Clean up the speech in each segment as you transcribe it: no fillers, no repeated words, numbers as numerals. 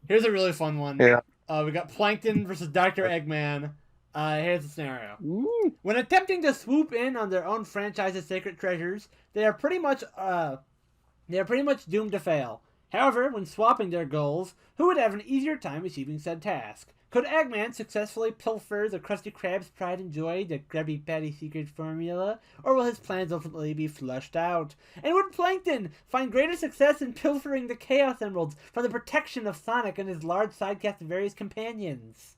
Here's a really fun one. Yeah. We got Plankton versus Dr. Eggman. Here's the scenario. Ooh. When attempting to swoop in on their own franchise's sacred treasures, they are pretty much doomed to fail. However, when swapping their goals, who would have an easier time achieving said task? Could Eggman successfully pilfer the Krusty Crab's pride and joy, the Krabby Patty secret formula, or will his plans ultimately be flushed out? And would Plankton find greater success in pilfering the Chaos Emeralds from the protection of Sonic and his large sidecast of various companions?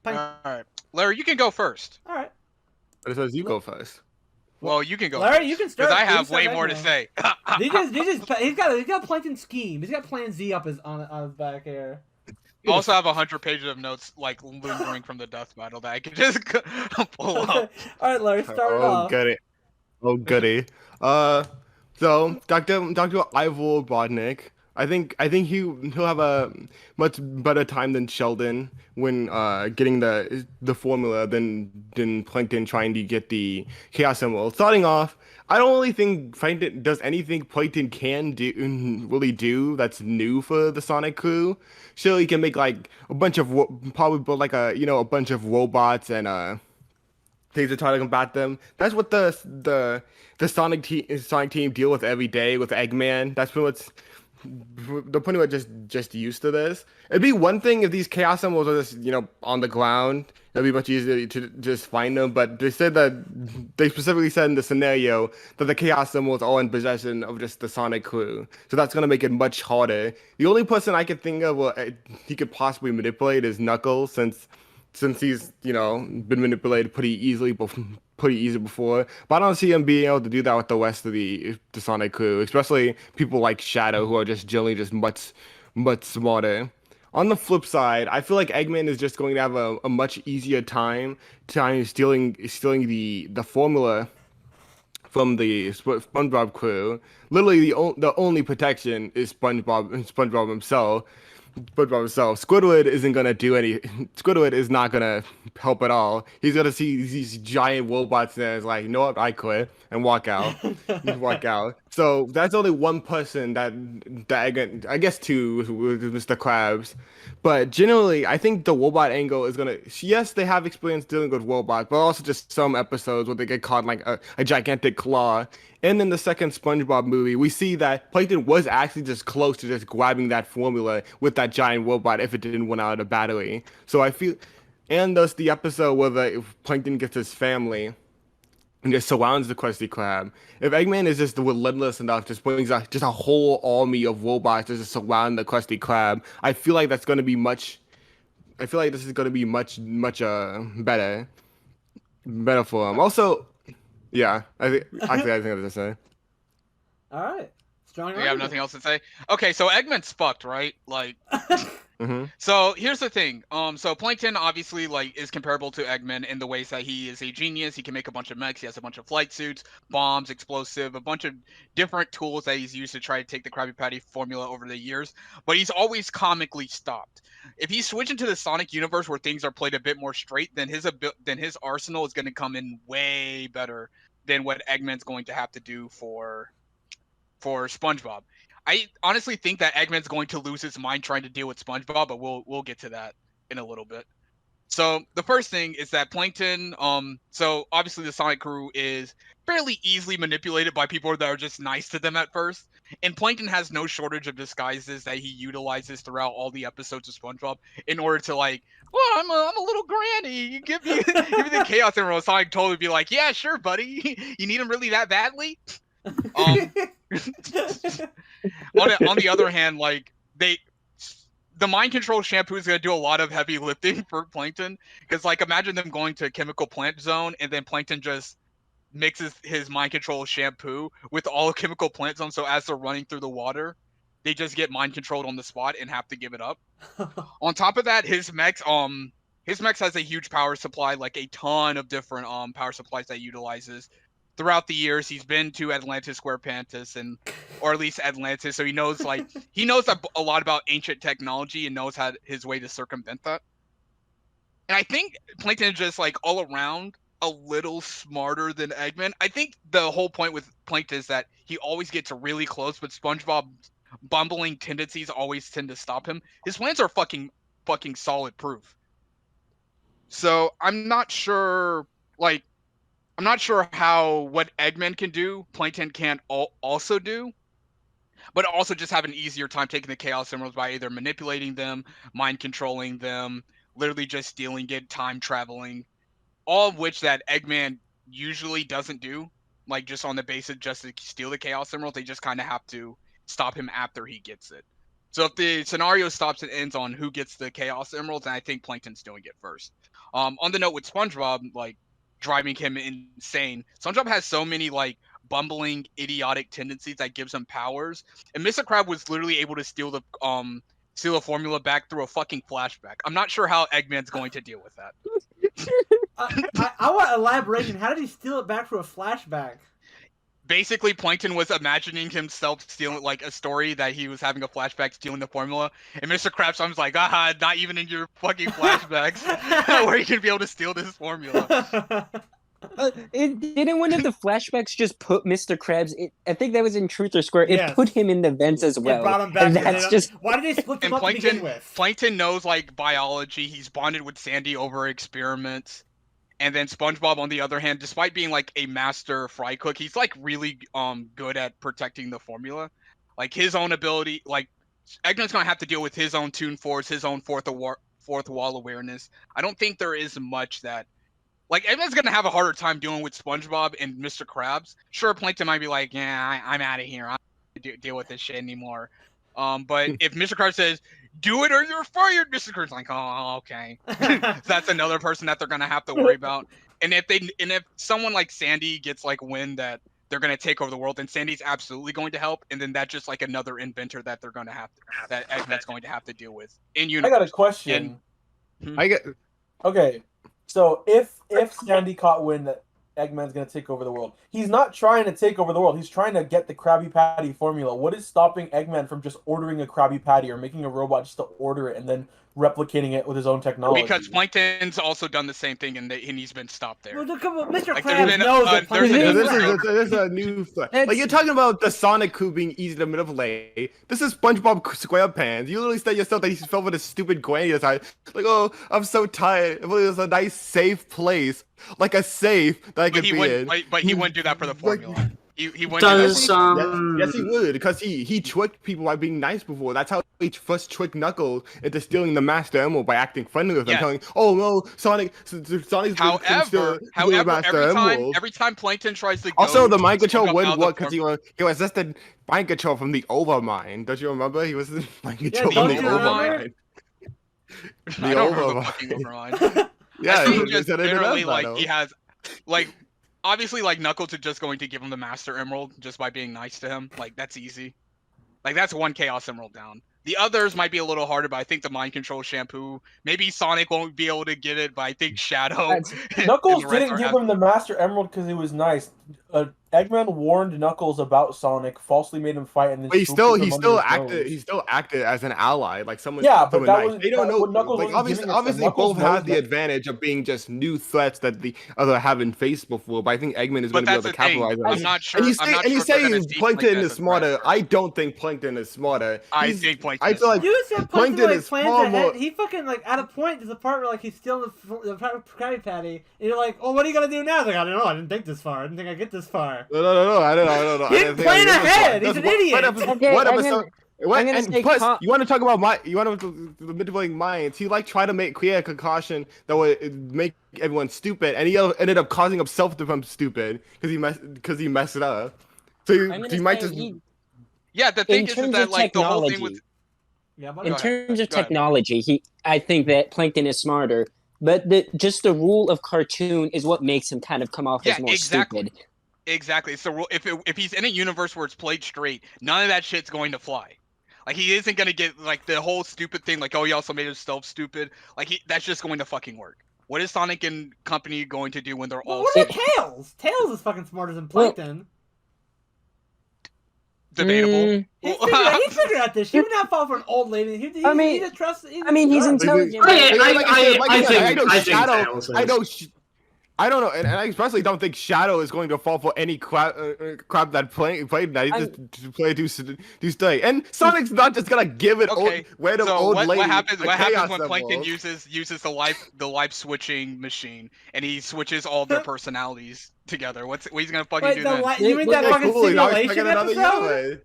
Alright. Larry, you can go first. Alright. But it says you go first. Well, you can go Larry, first. you can start. Because I You have start way more to Eggman. say. He's got Plankton's scheme. He's got Plan Z up on his back here. I also have 100 pages of notes like lingering from the death battle that I could just pull up. All right, Larry, start it off. Goody. Oh, goody. So Dr. Ivor Bodnik, I think he'll have a much better time than Sheldon when getting the formula than Plankton trying to get the Chaos Emerald. Starting off, I don't really think Plankton does anything Plankton can really do that's new for the Sonic crew. Sure, he can make like a bunch of probably build like a bunch of robots and things to try to combat them. That's what the Sonic team deal with every day with Eggman. That's pretty much they're pretty much just used to this. It'd be one thing if these Chaos Emeralds are just on the ground. It'd be much easier to just find them. But they specifically said in the scenario that the Chaos Emeralds are in possession of just the Sonic crew. So that's gonna make it much harder. The only person I could think of he could possibly manipulate is Knuckles, since he's been manipulated pretty easily before, but I don't see him being able to do that with the rest of the Sonic crew, especially people like Shadow, who are just generally just much smarter. On the flip side, I feel like Eggman is just going to have a much easier time stealing the formula from the SpongeBob crew. Literally, the only protection is SpongeBob himself. Squidward isn't gonna do any. Squidward is not gonna help at all. He's gonna see these giant robots and is like, you know what, I quit and walk out. Walk out. So that's only one person that I guess two with Mr. Krabs. But generally, I think the robot angle is gonna. Yes, they have experience dealing with robots, but also just some episodes where they get caught in like a gigantic claw. And in the second SpongeBob movie, we see that Plankton was actually just close to just grabbing that formula with that giant robot if it didn't run out of battery. So I feel, and thus the episode where Plankton gets his family and just surrounds the Krusty Krab. If Eggman is just relentless enough, just brings just a whole army of robots to just surround the Krusty Krab, I feel like that's going to be much. I feel like this is going to be much better for him. Also. Yeah, I think that's to say. All right, strong. You have nothing else to say? Okay, so Eggman's fucked, right? Like, Mm-hmm. So here's the thing. So Plankton obviously is comparable to Eggman in the ways that he is a genius. He can make a bunch of mechs. He has a bunch of flight suits, bombs, explosive, a bunch of different tools that he's used to try to take the Krabby Patty formula over the years. But he's always comically stopped. If he switched into the Sonic universe where things are played a bit more straight, then his arsenal is going to come in way better than what Eggman's going to have to do for SpongeBob. I honestly think that Eggman's going to lose his mind trying to deal with SpongeBob, but we'll get to that in a little bit. So the first thing is that Plankton, so obviously the Sonic crew is fairly easily manipulated by people that are just nice to them at first. And Plankton has no shortage of disguises that he utilizes throughout all the episodes of SpongeBob in order to well, I'm a little granny. You give me the Chaos Emerald. Sonic totally be like, yeah, sure, buddy. You need him really that badly? On the other hand, the mind control shampoo is going to do a lot of heavy lifting for Plankton, because imagine them going to a chemical plant zone and then Plankton just mixes his mind control shampoo with all chemical plant zone, so as they're running through the water they just get mind controlled on the spot and have to give it up. On top of that, his mechs has a huge power supply, like a ton of different power supplies that he utilizes. Throughout the years, he's been to Atlantis Square Pantis, or at least Atlantis, so he knows a lot about ancient technology and knows his way to circumvent that. And I think Plankton is just all around a little smarter than Eggman. I think the whole point with Plankton is that he always gets really close, but SpongeBob bumbling tendencies always tend to stop him. His plans are fucking solid proof. So I'm not sure, like, I'm not sure how what Eggman can do, Plankton can't also do, but also just have an easier time taking the Chaos Emeralds by either manipulating them, mind controlling them, literally just stealing it, time traveling, all of which that Eggman usually doesn't do, like just on the basis just to steal the Chaos Emerald. They just kind of have to stop him after he gets it. So if the scenario stops and ends on who gets the Chaos Emeralds, then I think Plankton's doing it first. On the note with SpongeBob, like driving him insane, SpongeBob has so many like bumbling, idiotic tendencies that gives him powers, and Mr. Crab was literally able to steal the formula back through a fucking flashback. I'm not sure how Eggman's going to deal with that. I want elaboration. How did he steal it back through a flashback? Basically, Plankton was imagining himself stealing, like, a story that he was having a flashback stealing the formula, and Mr. Krabs was like, "Aha, not even in your fucking flashbacks where you can be able to steal this formula." Didn't one of the flashbacks just put Mr. Krabs? I think that was in Truth or Square. It Yes. put him in the vents as well. It brought him back. And that's just why did they split them up to begin with? Plankton knows like biology. He's bonded with Sandy over experiments. And then SpongeBob, on the other hand, despite being like a master fry cook, he's like really good at protecting the formula. Like his own ability, like Eggman's gonna have to deal with his own Toon Force, his own fourth wall awareness. I don't think there is much that, like, Eggman's gonna have a harder time dealing with SpongeBob and Mr. Krabs. Sure, Plankton might be like, "Yeah, I'm out of here. I don't deal with this shit anymore." But if Mr. Krabs says, "Do it or you're fired," Mr. Krabs like, "Oh, okay." So that's another person that they're gonna have to worry about. And if someone like Sandy gets like wind that they're gonna take over the world, then Sandy's absolutely going to help. And then that's just like another inventor that they're gonna have that Eggman's going to have to deal with in universe. I got a question. I get. Okay, so if Sandy caught wind that Eggman's gonna take over the world, he's not trying to take over the world. He's trying to get the Krabby Patty formula. What is stopping Eggman from just ordering a Krabby Patty or making a robot just to order it and then replicating it with his own technology? Because Plankton's also done the same thing, and he's been stopped there. Well, look, Mr. Like, Krabs knows that Plankton This is a new threat. Like, you're talking about the Sonic coup being easy to manipulate. This is SpongeBob SquarePants. You literally said yourself that he's filled with a stupid granny inside. Like, oh, I'm so tired. If it was a nice, safe place, like a safe that I could be in. But he wouldn't do that for the formula. He wouldn't Does do that. Yes, he would, because he tricked people by being nice before. That's how he first tricked Knuckles into stealing the Master Emerald by acting friendly with him, Yes. telling, "Oh no, Sonic's However, every time Plankton tries to go also, the to mind control SpongeBob out wouldn't of the work because he resisted mind control from the Overmind. Don't you remember? He was mind control the from the Overmind? Overmind. I don't remember the fucking Overmind. Yeah, I think he just said it in generally, that like, battle. he has, like, obviously, like, Knuckles is just going to give him the Master Emerald just by being nice to him. Like, that's easy. Like, that's one Chaos Emerald down. The others might be a little harder, but I think the mind control shampoo, maybe Sonic won't be able to get it, but I think Shadow. Knuckles didn't give him the Master Emerald because he was nice. Eggman warned Knuckles about Sonic, falsely made him fight, and then But he still acted as an ally, like someone. Yeah, but someone that nice. was They don't know. Knuckles Like, wasn't obviously, Knuckles both have knows the that- advantage of being just new threats that the other haven't faced before. But I think Eggman is going But to be able that's to the thing. capitalize on I'm it. not sure. And you I'm not say, sure if they're gonna see Plankton Plankton is as a smarter. threat. I don't think Plankton is smarter. I think Plankton I is feel like You said Plankton Plankton like is plans far ahead. more. He fucking like at a point there's a part where like he's stealing the Krabby Patty, and you're like, "Oh, what are you gonna do now?" He's like, "I don't know. I didn't think this far. I didn't think I'd get this far." No. I don't know. He didn't plan ahead. He's an idiot. Okay, What I'm episode? What, I'm gonna and say plus, com- you want to talk about manipulating minds? He like tried to create a concoction that would make everyone stupid, and he ended up causing himself to become stupid because he messed it up. So you might just. Yeah, the thing In is terms that of like the whole thing technology, with Yeah, in ahead. terms of Go ahead. technology, I think that Plankton is smarter, but just the rule of cartoon is what makes him kind of come off as more stupid. Exactly. So if he's in a universe where it's played straight, none of that shit's going to fly. Like, he isn't gonna get like the whole stupid thing, like, oh, he also made himself stupid. Like, that's just going to fucking work. What is Sonic and company going to do when they're all What about Tails? Tails is fucking smarter than Plankton. debatable? He figured out this. He would not fall for an old lady. He's he's intelligent. I think Tails. I don't know, and I especially don't think Shadow is going to fall for any crap that played that. He just play do stay. And Sonic's not just gonna give it old lady. What happens when Plankton uses the life switching machine and he switches all their personalities together? What he's gonna fucking do then? You mean that fucking simulation episode?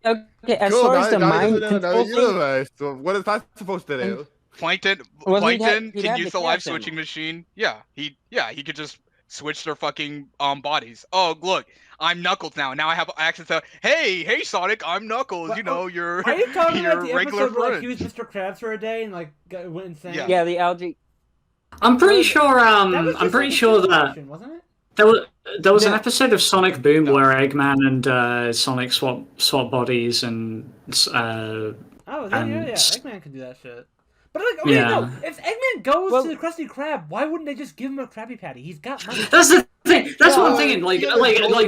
Okay, as far as the mind control universe. So what is that supposed to do? Plankton can use the life switching machine. Yeah, he could just switch their fucking bodies. Oh, look, I'm Knuckles now. Now I have access to. Hey, Sonic, I'm Knuckles. You know, you're Are you talking your about the regular episode where friend. he was Mr. Krabs for a day and like went insane? Yeah, the algae. I'm pretty sure. That was I'm just pretty like a sure that simulation, wasn't it? there was an episode of Sonic Boom where Eggman and Sonic swap bodies and. Oh, yeah, Eggman can do that shit. But like, okay, no, if Eggman goes to the Krusty Krab, why wouldn't they just give him a Krabby Patty? He's got money. That's the thing. That's what I'm thinking. Like,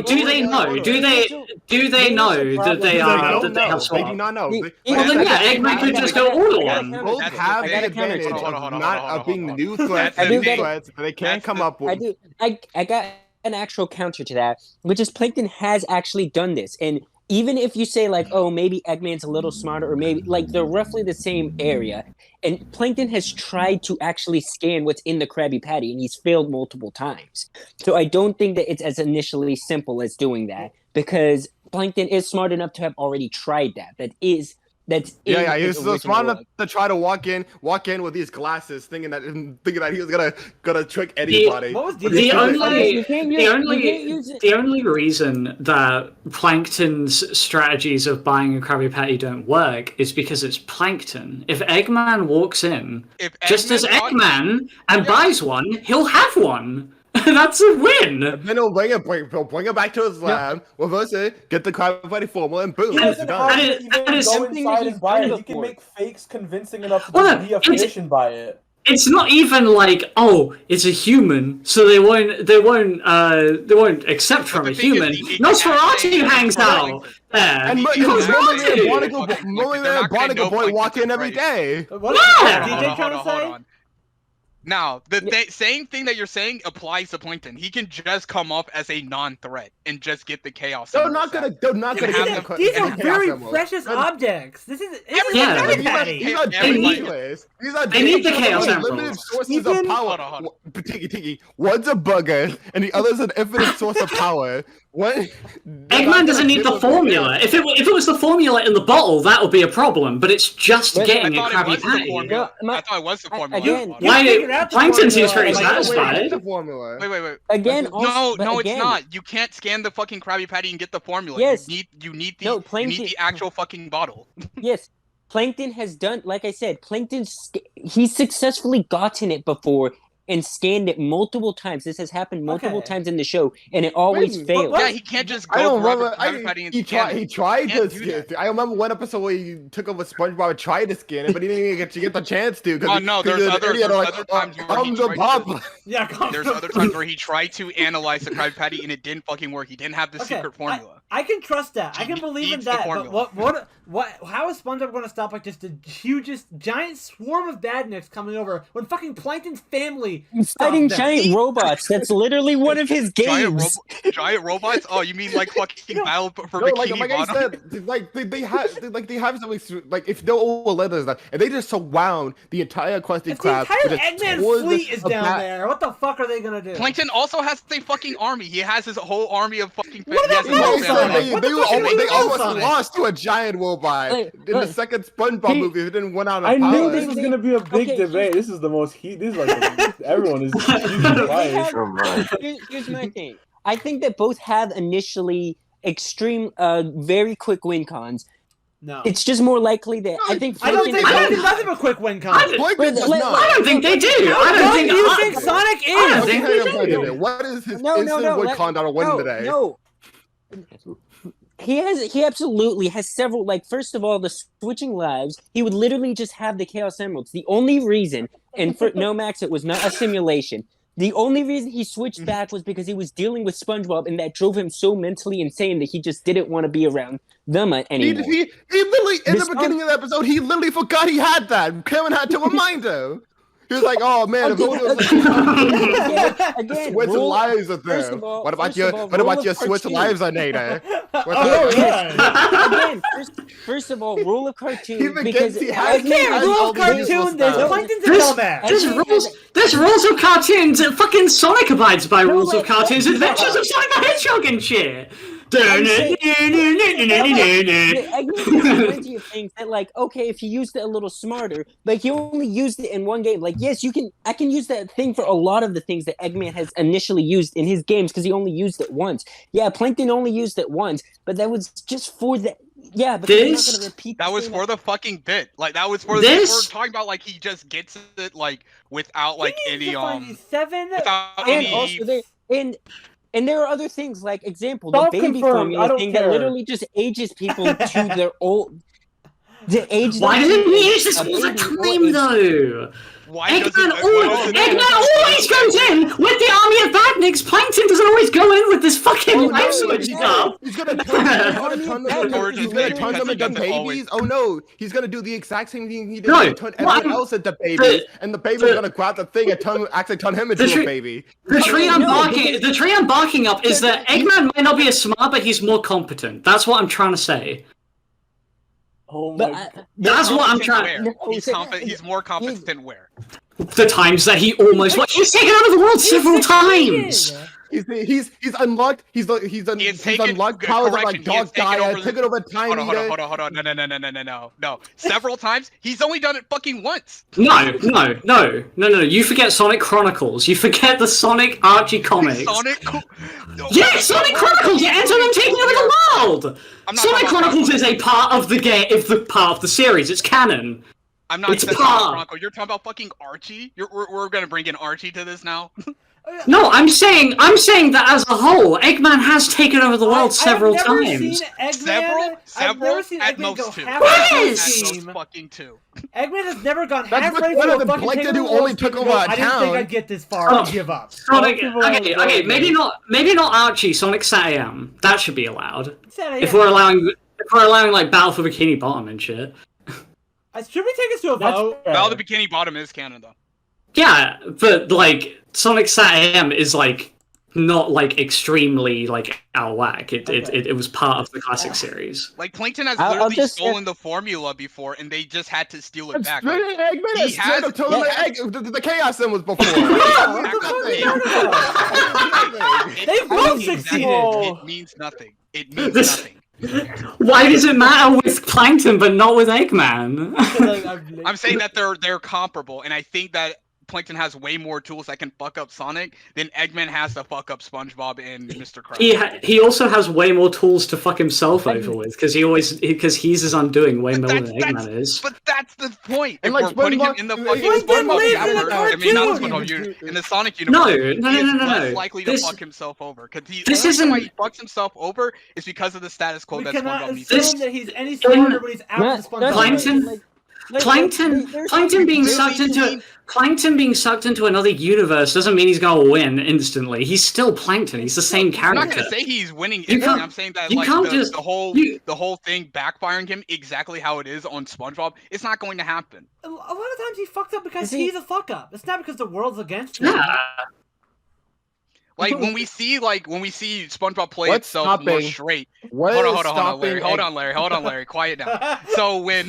do they know? Do they know that they are that they have They do not know. Well, then Eggman could just go all on. Both have the advantage of being new threats, that they can't come up with. I got an actual counter to that, which is Plankton has actually done this, and even if you say like, oh, maybe Eggman's a little smarter, or maybe like they're roughly the same area, and Plankton has tried to actually scan what's in the Krabby Patty, and he's failed multiple times. So I don't think that it's as initially simple as doing that, because Plankton is smart enough to have already tried that. That's he was so smart enough to try to walk in with these glasses, thinking that he was gonna trick anybody. The only reason that Plankton's strategies of buying a Krabby Patty don't work is because it's Plankton. If Eggman walks in just as Eggman and buys one, he'll have one. That's a win. And then he'll bring it back to his lab, reverse it, get the Krabby Patty formula, and boom, it's done. He can make fakes convincing enough to be a fish and buy it. It's not even like, oh, it's a human, so they won't accept from a human. Nosferatu hangs out there. And Barnacle Boy walk in every day. What DJ trying to say? Now, same thing that you're saying applies to Plankton. He can just come up as a non-threat and just get the chaos. They're not gonna get the These are very precious objects. This is These are they need the chaos limited sources of power. Tiki, one's a bugger, and the other's an infinite source of power. Eggman doesn't need the formula. If it was the formula in the bottle, that would be a problem. But it's just getting a Krabby Patty. I thought it was the formula. Plankton seems very satisfied. Wait. Again, no, it's not. You can't scan the fucking Krabby Patty and get the formula. Yes. You need the actual fucking bottle. Yes. Plankton has done, like I said, he's successfully gotten it before and scanned it multiple times. This has happened multiple times in the show, and it always fails. Yeah, he can't just go He tried to. I remember one episode where he took over SpongeBob and tried to scan it, but he didn't even get the chance to. Oh no, there's other times there's other times where he tried to analyze the Krabby Patty and it didn't fucking work. He didn't have the secret formula. I can trust that. I can believe in that. But how is SpongeBob going to stop like just the hugest, giant swarm of badniks coming over when fucking Plankton's family fighting giant robots? That's literally one of his games. Giant robots? Oh, you mean like fucking Battle for Bikini Bottom? They have something like if they're all letters that, and they just surround the entire Krusty Crab. The entire Eggman fleet is down there. What the fuck are they gonna do? Plankton also has a fucking army. He has his whole army of fucking. They almost lost to a giant robot in the second SpongeBob movie. It didn't win out of power. I knew this was gonna be a big debate. This is the most heat. This is like everyone is. Here's my thing. I think that both have initially extreme, very quick win cons. No. It's just more likely that I think. I don't think does have a quick win con. I don't think they do. You think Sonic is? What is his instant win con that'll win today? No. He absolutely has several, like, first of all, the switching lives, he would literally just have the Chaos Emeralds. The only reason, and for Max, it was not a simulation. The only reason he switched back was because he was dealing with SpongeBob, and that drove him so mentally insane that he just didn't want to be around them anymore. He literally, in the beginning of the episode, he literally forgot he had that. Kevin had to remind him. He was like, "Oh man, if only it was Again, Swiss rule- lives are first there. of all- What about first your of all, what rule about of your Swiss cartoon. lives, Anita? Oh, yeah. Again, first of all, rule of cartoon Even because Genji I has- can't has rule all of these useful cartoon. There's stuff. Plankton's a There's- dumbass. There's rules of cartoons. Fucking Sonic abides by rules of wait, cartoons. no, Adventures of Sonic the Hedgehog and shit. I'm saying- Eggman has plenty of things that, like, okay, if he used it a little smarter, like he only used it in one game. Like, yes, I can use that thing for a lot of the things that Eggman has initially used in his games because he only used it once. Yeah, Plankton only used it once, but that was just for the. Yeah, but they're not gonna repeat. That was for the fucking bit. Like that was for This- we're talking about like he just gets it like without like He needs any to find these 7 without And any also there and there are other things like example the baby Self-confirmed, I formula don't thing care. that literally just ages people to their old. The age. Why them didn't to he use this a all the baby or time age- though? why Eggman doesn't always goes in with the army of badniks. Plankton doesn't always go in with this fucking Oh, life no, switch yeah. stuff. He's gonna turn them Or into babies. Oh no, he's gonna do the exact same thing he did. No, and turn everyone well, else into babies, and the baby's the- gonna grab the thing and actually turn him into the a baby. The tree I'm no, barking. The tree I'm barking up is that Eggman might not be as smart, but he's more competent. That's what I'm trying to say. Oh my But god. That's what I'm trying. Where? No, He's more competent where? The times that he almost he's taken over the world several times. He's unlocked. He's unlocked powers of like dog guy. Taken over time eater. Hold on. No. Several times. He's only done it fucking once. No. You forget Sonic Chronicles. You forget the Sonic Archie comics. Yeah, Sonic Chronicles. You enter them taking over the world. Sonic Chronicles is a part of the game. If the part of the series, it's canon. I'm not It's saying part. Chronicle. You're talking about fucking Archie. We're gonna bring in Archie to this now. No, I'm saying that as a whole, Eggman has taken over the world several times. Several I've never seen at Eggman go most two. halfway through a Yes! At game. most fucking two. Eggman has never gone That's halfway what's through better a than fucking Plankton, game who of only World took War over II. a I didn't think town. I'd get this far. Oh. I'll give up. Sonic, People are okay, going maybe there. not Archie. Sonic SatAM. That should be allowed. Said I If am. we're allowing like Battle for Bikini Bottom and shit. Should we take this to a That's vote? fair. Well, the Bikini Bottom is canon though. Yeah, but like Sonic SatAM is like not like extremely like out of whack. It was part of the classic series. Like Plankton has I'll literally just- stolen the formula before, and they just had to steal it back. Like, Eggman he has has- straight up told him the chaos symbols before. They've both succeeded. It means nothing. It means nothing. Why does it matter with Plankton but not with Eggman? I'm saying that they're comparable, and I think that Plankton has way more tools that can fuck up Sonic than Eggman has to fuck up SpongeBob and Mr. Krabs. He also has way more tools to fuck himself over with because he's his undoing way more than Eggman is. But that's the point. And If like we're putting him SpongeBob- in the Plankton fucking lives in a universe, I mean not the cartoon! SpongeBob universe, in the Sonic No, universe, no, he is no. less likely to This- fuck himself over. Because the this reason why isn't- he fucks himself over is because of the status quo We that cannot SpongeBob needs. assume that he's any smarter when he's out of the SpongeBob. Plankton- Plankton being sucked into another universe doesn't mean he's gonna win instantly. He's still Plankton. He's the same I'm character. not gonna say he's winning You everything. can't- I'm saying that you like can't the, just- the whole you- the whole thing backfiring him exactly how it is on SpongeBob. It's not going to happen. A lot of times he fucks up because Is he- he's a fuck up. It's not because the world's against him. Yeah. Like when we see SpongeBob play What's itself more stopping- straight. What Hold is on, Larry. stopping Hold on, Larry. Quiet down. So when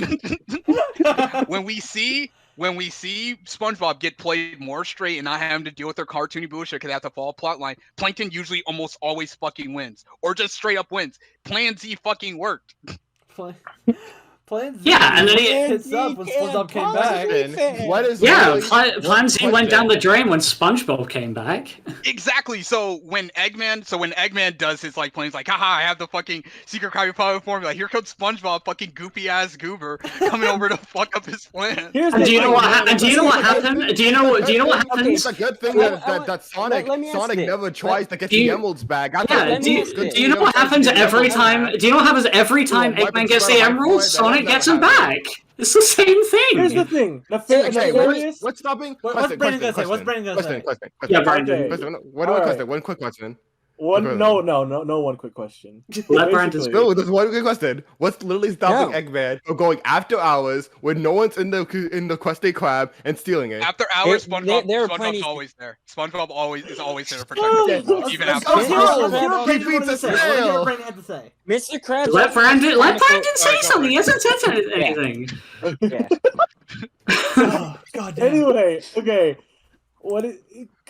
we see SpongeBob get played more straight and not having to deal with their cartoony bullshit because they have to follow a plot line, Plankton usually almost always fucking wins. Or just straight up wins. Plan Z fucking worked. Plan Z. Yeah, and then he- hits up when SpongeBob came back. What is Yeah, really- Plan Z went down the drain when SpongeBob came back. Exactly. So when Eggman does his like plans, like, haha, I have the fucking secret Krabby Patty formula. Here comes SpongeBob, fucking goopy ass goober, coming over to fuck up his plan. Here's And the do you know thing. what happened? Do you know what happened? Do you know what It's happens? a good thing Let- that Sonic let me ask Sonic this. never tries to get Do the you- emeralds back. Yeah, do you, Good do you know what happens every time? Do you know what happens every time Eggman gets the emeralds? Sonic gets them back. It's the same Here's the thing. thing. Okay, Hilarious. what's stopping? What's Brandon gonna say? What's Brandon gonna say? Yeah, Brandon. Okay. Question. One quick question. No one quick question. Let Brandon Basically, No, there's one good question. What's literally stopping Eggman from going after hours when no one's in the Krusty Krab and stealing it? After hours, SpongeBob, there are SpongeBob's plenty- always there. SpongeBob is always there to protect SpongeBob, even after Let's hear hours. what Brandon He beats had to a say. Let's hear snail. what Brandon had to say. Mr. Krabs. Let Brandon say Alright, go something. He for it. hasn't said anything. Yeah. Oh, God damn. Anyway, okay.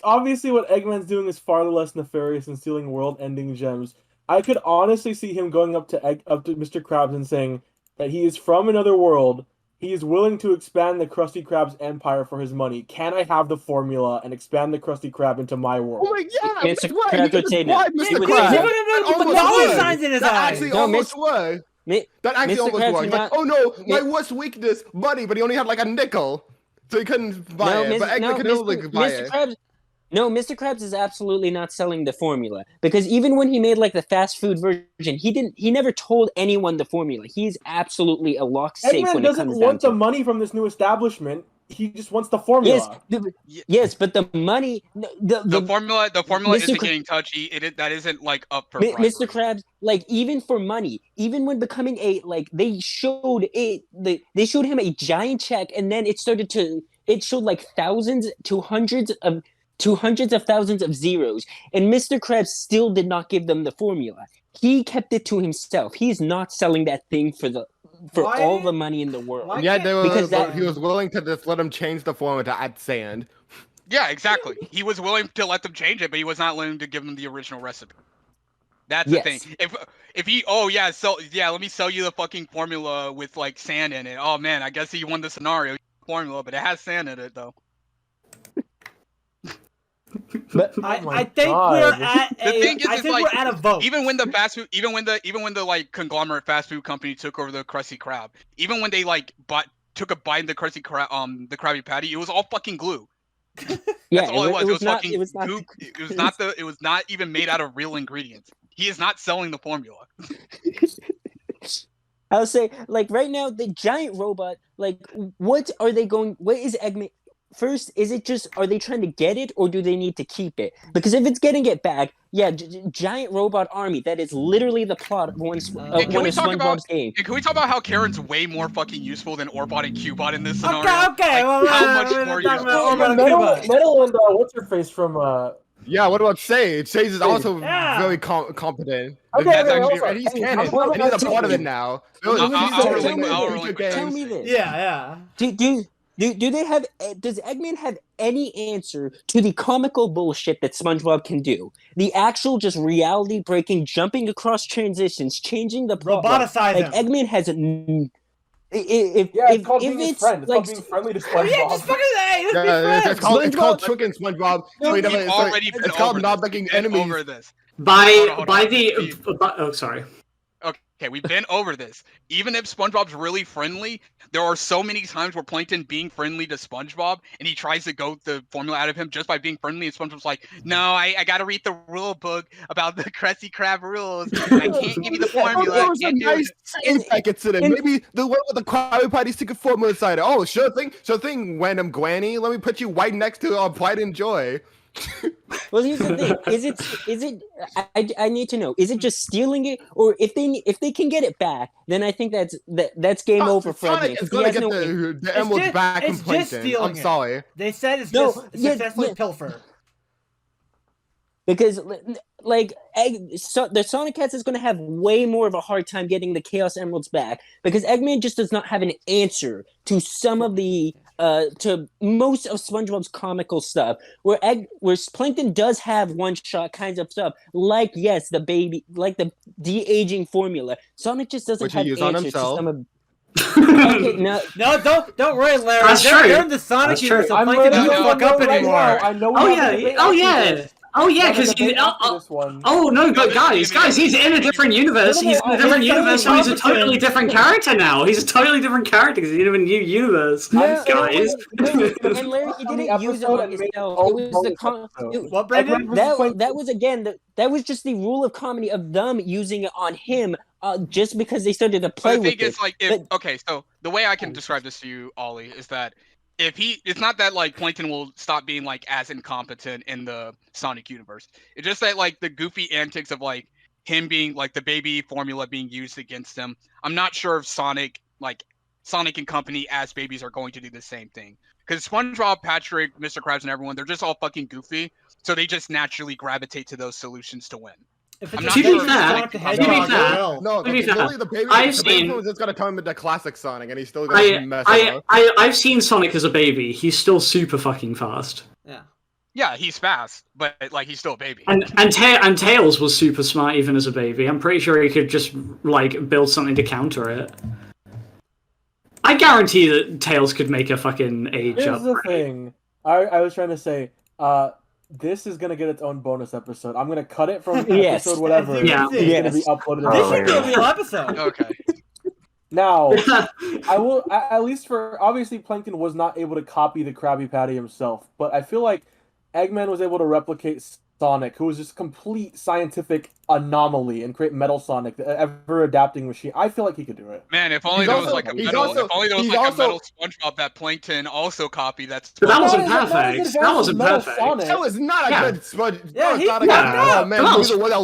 Obviously, what Eggman's doing is far less nefarious than stealing world-ending gems. I could honestly see him going up to Mr. Krabs and saying that he is from another world. He is willing to expand the Krusty Krab's empire for his money. Can I have the formula and expand the Krusty Krab into my world? Oh my god! Mr. Krabs would say no. Mr. He would Krab. say no. That But almost dollar worked. signs in his That eyes. actually No, almost worked. That actually Mr. almost Krabs worked. would Like, not- oh no, my worst weakness, money, but he only had like a nickel, so he couldn't buy it. But Eggman could only buy Mr. it. Krabs. No, Mr. Krabs is absolutely not selling the formula because even when he made like the fast food version, he never told anyone the formula. He's absolutely a lock safe Eggman when it doesn't comes want down the to money from this new establishment. He just wants the formula. Yes, but the money, The formula Mr. isn't Kra- getting touchy. That isn't like up for Mr. Krabs, like even for money, even when becoming they showed him a giant check, and then it showed like thousands to hundreds of thousands of zeros, and Mr. Krabs still did not give them the formula. He kept it to himself. He's not selling that thing for Why? all the money in the world. Why Yeah, can't- Because he was willing to just let him change the formula to add sand. Yeah, exactly. He was willing to let them change it, but he was not willing to give them the original recipe. That's the thing. If he let me sell you the fucking formula with like sand in it. Oh man, I guess he won the scenario formula, but it has sand in it though. But I think God. we're at The thing is, I it's think like, we're at a vote. Even when the like conglomerate fast food company took over the Krusty Krab, even when they like took a bite in the Krusty Krab, the Krabby Patty, it was all fucking glue. yeah, That's all it was. It was not, fucking it was not, goop. It was not even made out of real ingredients. He is not selling the formula. I'll say, like, right now, the giant robot, like, what is Eggman? First, is it just, are they trying to get it, or do they need to keep it? Because if it's getting it back, yeah, giant robot army, that is literally the plot of one of SpongeBob's game. And can we talk about how Karen's way more fucking useful than Orbot and Cubot in this scenario? Okay. Like, how much more talking useful? about Orbot and Cubot. Metal and what's her face from Yeah, what about Sage? Sage is also Yeah. very competent. Okay, That's okay, actually, also- and he's hey, canon, I'm- and he's a tell part of me- it now. Tell me this. Yeah. Do they have? Does Eggman have any answer to the comical bullshit that SpongeBob can do? The actual just reality breaking, jumping across transitions, changing the plot. Roboticize Like him. Eggman has. it's called being his friend. It's like, called being friendly to Oh, yeah, SpongeBob. just fucking say. Let's be It's friends. called tricking SpongeBob. So he We've never- already been it's called over not this. making We've been enemies. over this. By on. the oh, sorry. Okay, we've been over this. Even if SpongeBob's really friendly, there are so many times where Plankton being friendly to SpongeBob and he tries to goat the formula out of him just by being friendly, and SpongeBob's like, no, I gotta read the rule book about the Krusty Krab rules. I can't give you the formula. There I was a can't do nice it. save packet to them. Maybe the one with the Krabby Patty secret formula inside it. Oh, sure thing, random Granny. Let me put you right next to Pride and Joy. Well, here's the thing: is it? I need to know. Is it just stealing it, or if they can get it back, then I think that's game over for Eggman. Sonic is gonna get the emeralds back from Plankton. I'm sorry. They said it's No, just yeah, successfully yeah. pilfer. Because the Sonic Cats is going to have way more of a hard time getting the Chaos Emeralds back because Eggman just does not have an answer to some of the to most of SpongeBob's comical stuff. Where Plankton does have one shot kinds of stuff, like the de-aging formula. Sonic just doesn't Which he have used on answers to himself. some of. Okay, no. No, don't worry, Larry. That's they're, true. they're in the Sonic That's universe, true. so Plankton doesn't fuck up anymore. I know. Oh yeah, because no, but guys, he's in a different universe. He's in a different universe, so he's a totally different character now. He's a totally different character because he's in a new universe, guys. And Larry, he didn't use it on himself. It was What, Brandon? that was again that was just the rule of comedy of them using it on him just because they started to play But the with thing it. is, like, so the way I can describe this to you, Ollie, is that it's not that like Plankton will stop being like as incompetent in the Sonic universe. It's just that like the goofy antics of like him being like the baby formula being used against him. I'm not sure if Sonic and company as babies are going to do the same thing. Because SpongeBob, Patrick, Mr. Krabs, and everyone, they're just all fucking goofy, so they just naturally gravitate to those solutions to win. I'm not To be sure if fair, Sonic to can be have fair, that. No, to be fair, literally the baby. I've the baby seen- was just gonna come into classic Sonic, and he's still gonna mess it up. I've seen Sonic as a baby. He's still super fucking fast. Yeah, he's fast, but like he's still a baby. And Tails was super smart even as a baby. I'm pretty sure he could just like build something to counter it. I guarantee that Tails could make a fucking age Here's up. the thing. I was trying to say, this is gonna get its own bonus episode. I'm gonna cut it from Yes. episode whatever. Yeah. It's gonna be uploaded. This Oh, should be a yeah. real episode. Okay. Now, I will at least for obviously Plankton was not able to copy the Krabby Patty himself, but I feel like Eggman was able to replicate Sonic, who was just complete scientific anomaly, and create Metal Sonic, the ever adapting machine. I feel like he could do it. Man, if only there was like a metal SpongeBob that Plankton also copied. But that SpongeBob. wasn't Not as perfect. advanced That as wasn't Metal perfect. Sonic. That was not a Yeah. good Sponge. Yeah, that was he not a fucked good. up. Oh man, Come he on. was the one that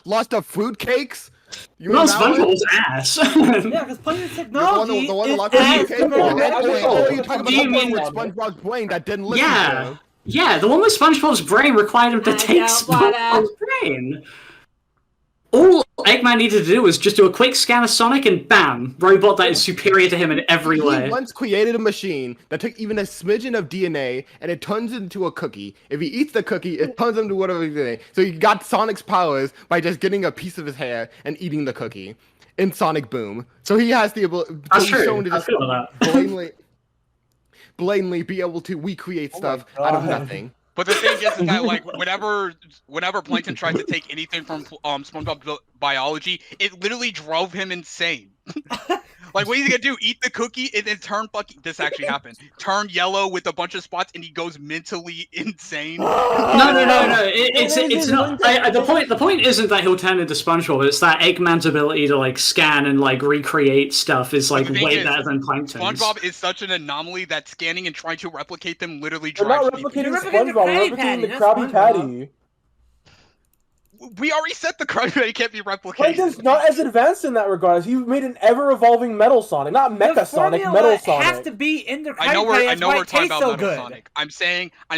lost the fruitcakes. You No, remember that one? SpongeBob was ass. Yeah, because Plankton's technology The one that is lost the as fruitcake. developed. Oh, you talking about Do you the one mean- with SpongeBob's brain that didn't listen to Yeah. him? Yeah, the one with SpongeBob's brain required him to I take don't wanna- SpongeBob's brain. All Eggman needed to do was just do a quick scan of Sonic and bam, robot that is superior to him in every He way. once created a machine that took even a smidgen of DNA and it turns it into a cookie. If he eats the cookie, it turns him to whatever he's doing. So he got Sonic's powers by just getting a piece of his hair and eating the cookie in Sonic Boom. So he has the ability. That's he's shown true. to I just feel that. blatantly be able to recreate Oh my stuff out of God. nothing. But the thing is that like whenever Plankton tried to take anything from SpongeBob's biology, it literally drove him insane. Like what he's gonna do? Eat the cookie and then turn fucking. This actually happened. Turn yellow with a bunch of spots, and he goes mentally insane. No. It's not. The point isn't that he'll turn into SpongeBob. It's that Eggman's ability to like scan and like recreate stuff is like The thing way is, better than Plankton's. SpongeBob is such an anomaly that scanning and trying to replicate them literally We're drives not people. replicating You're replicating the SpongeBob. Krabby We're replicating Patty, the not Krabby SpongeBob. Patty. We already said the Krabby Patty can't be replicated. Plankton's not as advanced in that regard. He made an ever-evolving Metal Sonic, not Mecha Sonic, Metal Sonic. has to be in the Krabby I know Patty. we're That's why we're it talking tastes about so Metal good. Sonic. I'm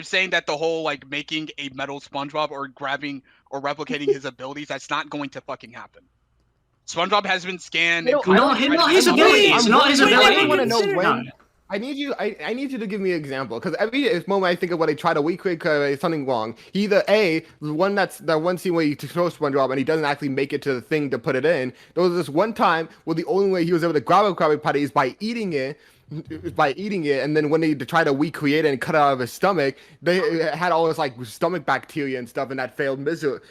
saying that the whole like making a metal SpongeBob or grabbing or replicating his abilities, that's not going to fucking happen. SpongeBob has been scanned. And Not his abilities. Not his Wait, I abilities. wanna know when- I need you to give me an example, because every moment I think of when they try to recreate something wrong, he either that one scene where he throws SpongeBob and he doesn't actually make it to the thing to put it in. There was this one time where the only way he was able to grab a Krabby Patty is by eating it, and then when they try to recreate it and cut it out of his stomach, they had all this like stomach bacteria and stuff, and that failed miserably.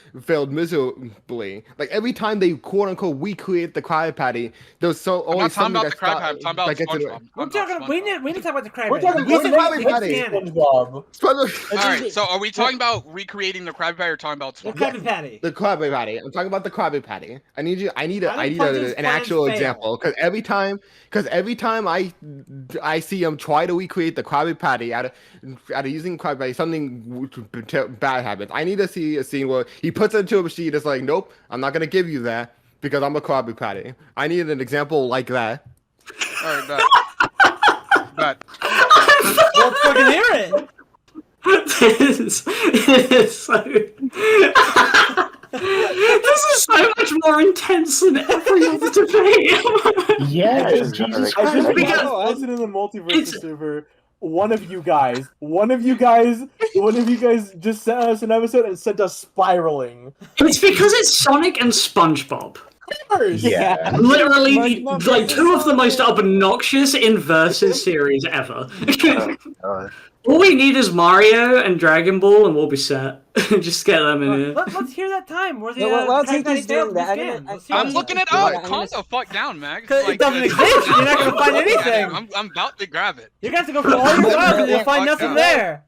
Like every time they quote unquote recreate the Krabby Patty, there's I'm always not talking something about the Krabby Patty. I'm talking about SpongeBob. We're talking. We need to talk about the Krabby We're Patty. talking We about said the we Krabby can Patty. scan it. SpongeBob. All right, so are we talking about recreating the Krabby Patty or talking about The SpongeBob? Krabby Patty. The Krabby Patty. I'm talking about the Krabby Patty. I need Plankton's an plans actual fail. example, because every time I see him try to recreate the Krabby Patty out of using Krabby Patty, something bad happens. I need to see a scene where he puts it into a machine. It's like, nope, I'm not gonna give you that because I'm a Krabby Patty. I need an example like that. All right, bet. Let's fucking hear it. This is so. This is so much more intense than every other debate. Yes, Jesus I just Christ. Because- posted in the multiverse It's- server. One of you guys just sent us an episode and sent us spiraling. It's because it's Sonic and SpongeBob. Yeah. Literally, SpongeBob like versus two of the Sonic. most obnoxious inverses series ever. Oh, All we need is Mario and Dragon Ball, and we'll be set. Just get them in here. Let's hear that time where the No, while Krabby Patty Tinky's doing failed to be that, scanned. Let's hear I'm it. looking it Yeah, up. I'm Calm gonna- the fuck down, man. 'Cause it doesn't exist. You're not gonna find anything. I'm about to grab it. You got to go for all your files and you'll find nothing there.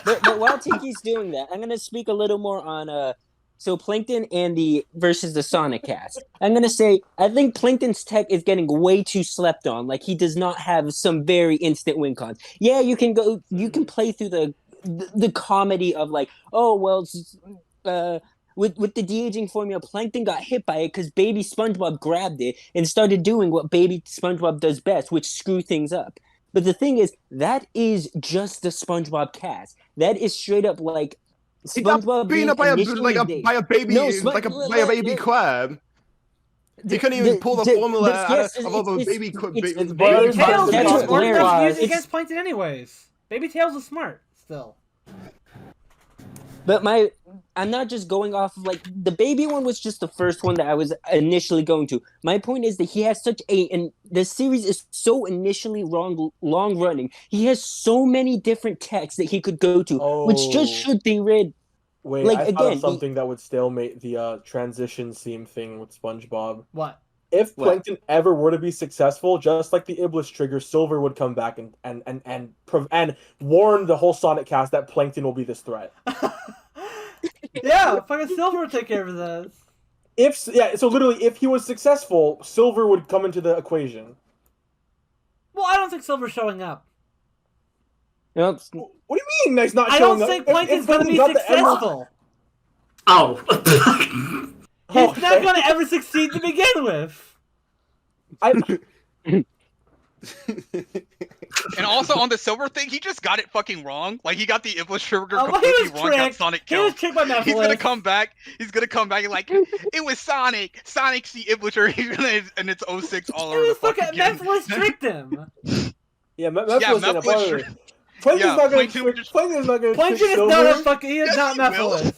But while Tinky's doing that, I'm gonna speak a little more on So Plankton and the versus the Sonic cast. I'm gonna say I think Plankton's tech is getting way too slept on. Like he does not have some very instant win cons. Yeah, you can play through the comedy of like, oh well, with the de-aging formula, Plankton got hit by it because baby SpongeBob grabbed it and started doing what baby SpongeBob does best, which screw things up. But the thing is, that is just the SpongeBob cast. That is straight up like SpongeBob being up by a baby crab. He couldn't even pull the formula out of a baby crab. Baby Tails That's is what smart enough to hilarious. use against Plankton anyways. Baby Tails is smart still. But I'm not just going off of like the baby one was just the first one that I was initially going to. My point is that he has and the series is so initially long running. He has so many different techs that he could go to, which just should be rid. Wait, like, I thought again, of something that would stalemate the transition theme thing with SpongeBob. What? If Plankton ever were to be successful, just like the Iblis trigger, Silver would come back and warn the whole Sonic cast that Plankton will be this threat. Yeah, fucking Silver would take care of this. So literally, if he was successful, Silver would come into the equation. Well, I don't think Silver's showing up. Nope. What do you mean he's not I showing don't up? think Plankton's going to be successful. Oh. He's not going to ever succeed to begin with. And also on the Silver thing, he just got it fucking wrong. Like he got the Iblis trigger Well, completely wrong. Got Sonic He was killed. tricked by Netflix. He's gonna come back. And like, it was Sonic. Sonic's the Iblis trigger, and it's 06 all over the fucking again. Netflix tricked him. Yeah, Netflix. Plankton's not going to. Plankton's not going to. Plankton is not a fucking. He is not Netflix.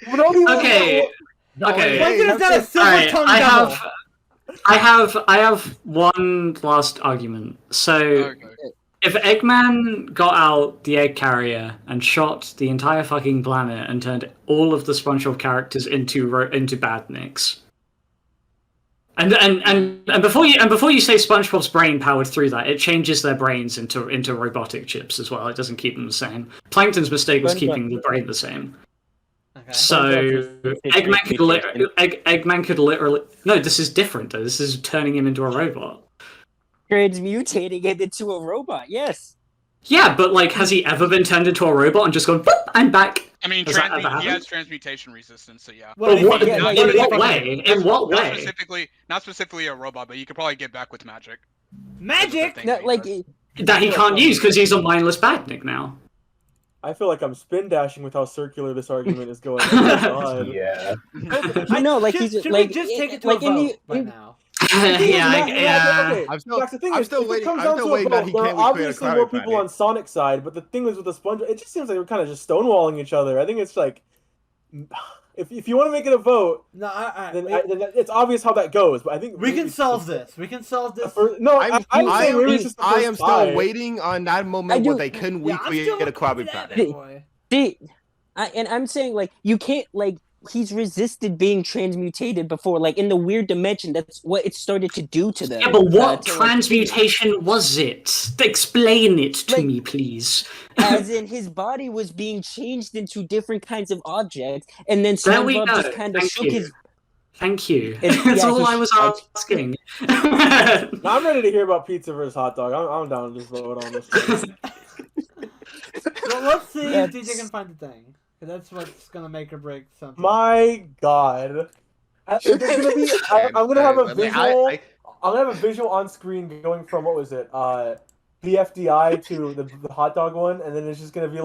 Okay. Plankton is not a silver tongue devil. I have one last argument. So, if Eggman got out the egg carrier and shot the entire fucking planet and turned all of the SpongeBob characters into badniks, and before you say SpongeBob's brain powered through that, it changes their brains into robotic chips as well. It doesn't keep them the same. Plankton's mistake was keeping the brain the same. Okay. So Eggman could literally no. This is different though. This is turning him into a robot. Transmutating it into a robot. Yes. Yeah, but like, has he ever been turned into a robot and just gone, boop, I'm back? I mean, he has transmutation resistance, so yeah. Well, in what way? In what way? Not specifically a robot, but you could probably get back with magic. Magic? That he can't use because he's a mindless badnik now. I feel like I'm spin dashing with how circular this argument is going. Oh, yeah. I know, like he's should like we just take it to a vote right now. Yeah. I'm still waiting that he can't. Obviously, more people on Sonic's side, but the thing is with the Sponge, it just seems like we're kind of just stonewalling each other. I think it's like, if you want to make it a vote, then it's obvious how that goes. But I think we can solve this. We can solve this. I am still waiting on that moment where they can recreate a Krabby Patty. And I'm saying like you can't like. He's resisted being transmutated before, like in the weird dimension. That's what it started to do to them. Yeah, but what transmutation was it? Explain it to me, please. As in, his body was being changed into different kinds of objects, and then SpongeBob just kind of shook his. Thank you. That's all I was asking. I'm ready to hear about pizza versus hot dog. I'm down to just vote on this. Well, let's see if DJ can find the thing. That's what's gonna make or break something. My God, I'm gonna have a visual. I'm gonna have a visual on screen going from what was it, PFDI to the hot dog one, and then it's just gonna be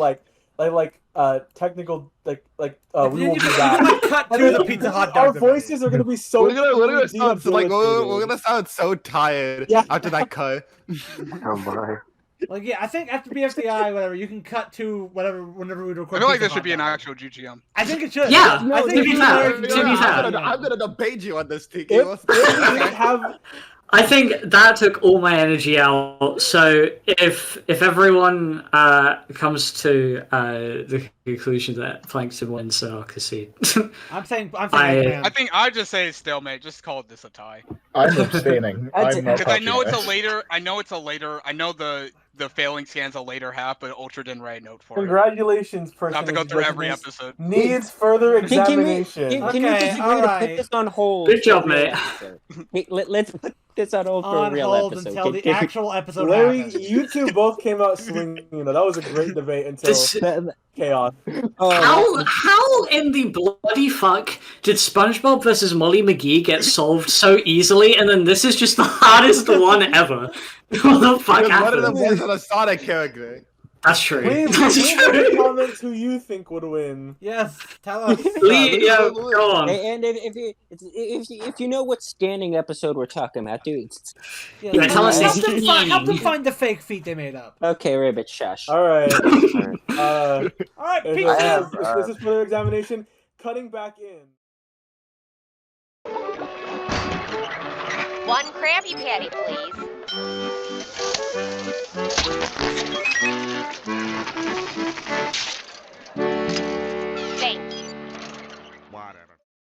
technical we will do that. Cut through the pizza hot dog. Our voices are gonna be so. We're gonna sound so tired after that cut. Oh my. Like, yeah, I think after BFDI, whatever, you can cut to whatever whenever we record. I feel like this should be an actual GGM. I think it should. Yeah, I think I'm gonna debate you on this, Tiki. I think that took all my energy out. So if everyone comes to the conclusion that Plankton wins, so I'll concede. I'm saying I think I'd just say stalemate. Just call this a tie. I'm abstaining. Because I know it's a later. I know the the failing scans will later have, but Ultra didn't write a note for it. Congratulations, person. Not to go through who's every making this episode. Needs further examination. Can Okay, you just agree to alright. put this on hold? Good job, for a real mate. episode? Let's put this on hold for a On real hold episode. until the Can- actual episode Larry, happens. you two both came out swinging. That was a great debate until This- chaos. How in the bloody fuck did SpongeBob versus Molly McGee get solved so easily, and then this is just the hardest one ever? What the fuck Because one of them happened? was on a Sonic character. That's true. Leave That's in the true. comments who you think would win. Yes, tell us. Yeah, go on. And if you know what standing episode we're talking about, dude. Yeah, tell us help this them, find, help them team. find the fake feet they made up. Okay, Ribbit, shush. All right. All right, If peace I out. have, this is further examination. Cutting back in. One Krabby Patty, please.